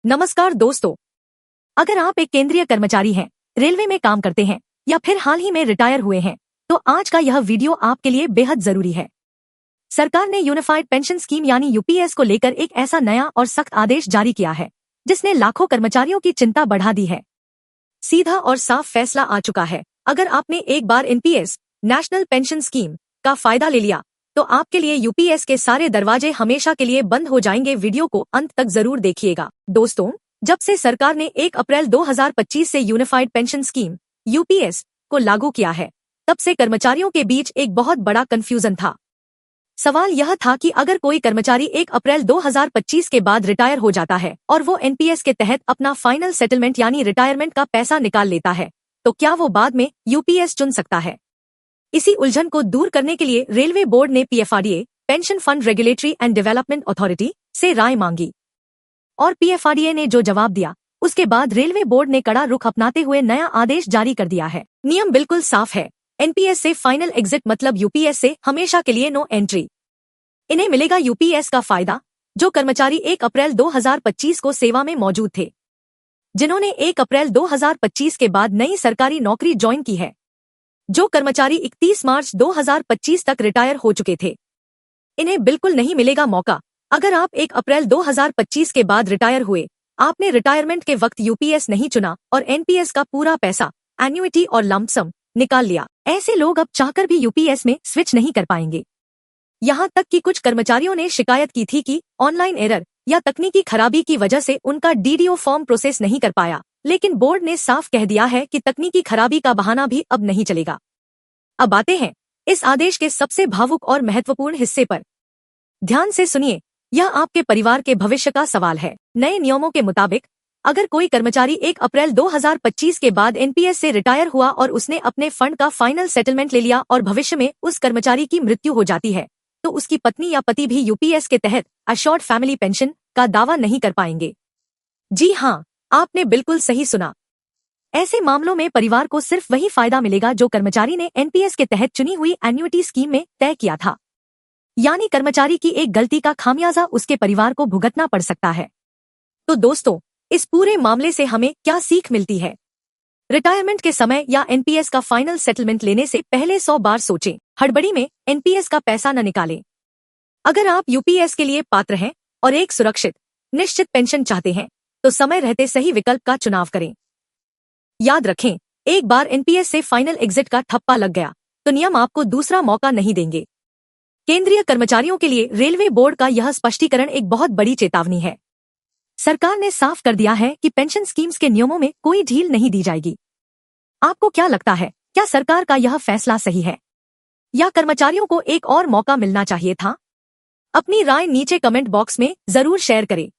नमस्कार दोस्तों। अगर आप एक केंद्रीय कर्मचारी हैं, रेलवे में काम करते हैं या फिर हाल ही में रिटायर हुए हैं, तो आज का यह वीडियो आपके लिए बेहद जरूरी है। सरकार ने यूनिफाइड पेंशन स्कीम यानी यूपीएस को लेकर एक ऐसा नया और सख्त आदेश जारी किया है जिसने लाखों कर्मचारियों की चिंता बढ़ा दी है। सीधा और साफ फैसला आ चुका है। अगर आपने एक बार एनपीएस नेशनल पेंशन स्कीम का फायदा ले लिया तो आपके लिए यूपीएस के सारे दरवाजे हमेशा के लिए बंद हो जाएंगे। वीडियो को अंत तक जरूर देखिएगा। दोस्तों, जब से सरकार ने 1 अप्रैल 2025 से यूनिफाइड पेंशन स्कीम यूपीएस को लागू किया है, तब से कर्मचारियों के बीच एक बहुत बड़ा कंफ्यूजन था। सवाल यह था कि अगर कोई कर्मचारी 1 अप्रैल 2025 के बाद रिटायर हो जाता है और वो एनपीएस के तहत अपना फाइनल सेटलमेंट यानी रिटायरमेंट का पैसा निकाल लेता है, तो क्या वो बाद में यूपीएस चुन सकता है? इसी उलझन को दूर करने के लिए रेलवे बोर्ड ने PFRDA pension fund regulatory and development authority से राय मांगी और पीएफआरडीए ने जो जवाब दिया, उसके बाद रेलवे बोर्ड ने कड़ा रुख अपनाते हुए नया आदेश जारी कर दिया है। नियम बिल्कुल साफ है। एनपीएस से फाइनल एग्जिट मतलब यूपीएस से हमेशा के लिए नो एंट्री। इन्हें मिलेगा यूपीएस का फायदा जो कर्मचारी 1 अप्रैल 2025 को सेवा में मौजूद थे, जिन्होंने 1 अप्रैल 2025 के बाद नई सरकारी नौकरी ज्वाइन की है। जो कर्मचारी 31 मार्च 2025 तक रिटायर हो चुके थे, इन्हें बिल्कुल नहीं मिलेगा मौका। अगर आप 1 अप्रैल 2025 के बाद रिटायर हुए, आपने रिटायरमेंट के वक्त यूपीएस नहीं चुना और एनपीएस का पूरा पैसा एन्युइटी और लंपसम निकाल लिया, ऐसे लोग अब चाहकर भी यूपीएस में स्विच नहीं कर पाएंगे। यहाँ तक कि कुछ कर्मचारियों ने शिकायत की थी कि ऑनलाइन एरर या तकनीकी खराबी की वजह से उनका डीडीओ फॉर्म प्रोसेस नहीं कर पाया, लेकिन बोर्ड ने साफ कह दिया है कि तकनीकी खराबी का बहाना भी अब नहीं चलेगा। अब आते हैं इस आदेश के सबसे भावुक और महत्वपूर्ण हिस्से पर। ध्यान से सुनिए, यह आपके परिवार के भविष्य का सवाल है। नए नियमों के मुताबिक अगर कोई कर्मचारी 1 अप्रैल 2025 के बाद एनपीएस से रिटायर हुआ और उसने अपने फंड का फाइनल सेटलमेंट ले लिया और भविष्य में उस कर्मचारी की मृत्यु हो जाती है, तो उसकी पत्नी या पति भी यूपीएस के तहत अश्योर्ड फैमिली पेंशन का दावा नहीं कर पाएंगे। जी हाँ, आपने बिल्कुल सही सुना। ऐसे मामलों में परिवार को सिर्फ वही फायदा मिलेगा जो कर्मचारी ने एनपीएस के तहत चुनी हुई एन्युइटी स्कीम में तय किया था। यानी कर्मचारी की एक गलती का खामियाजा उसके परिवार को भुगतना पड़ सकता है। तो दोस्तों, इस पूरे मामले से हमें क्या सीख मिलती है? रिटायरमेंट के समय या एनपीएस का फाइनल सेटलमेंट लेने से पहले 100 बार सोचें। हड़बड़ी में एनपीएस का पैसा न निकालें। अगर आप यूपीएस के लिए पात्र हैं और एक सुरक्षित, निश्चित पेंशन चाहते हैं, तो समय रहते सही विकल्प का चुनाव करें। याद रखें, एक बार एनपीएस से फाइनल एग्जिट का ठप्पा लग गया तो नियम आपको दूसरा मौका नहीं देंगे। केंद्रीय कर्मचारियों के लिए रेलवे बोर्ड का यह स्पष्टीकरण एक बहुत बड़ी चेतावनी है। सरकार ने साफ कर दिया है कि पेंशन स्कीम्स के नियमों में कोई ढील नहीं दी जाएगी। आपको क्या लगता है, क्या सरकार का यह फैसला सही है या कर्मचारियों को एक और मौका मिलना चाहिए था? अपनी राय नीचे कमेंट बॉक्स में जरूर शेयर करें।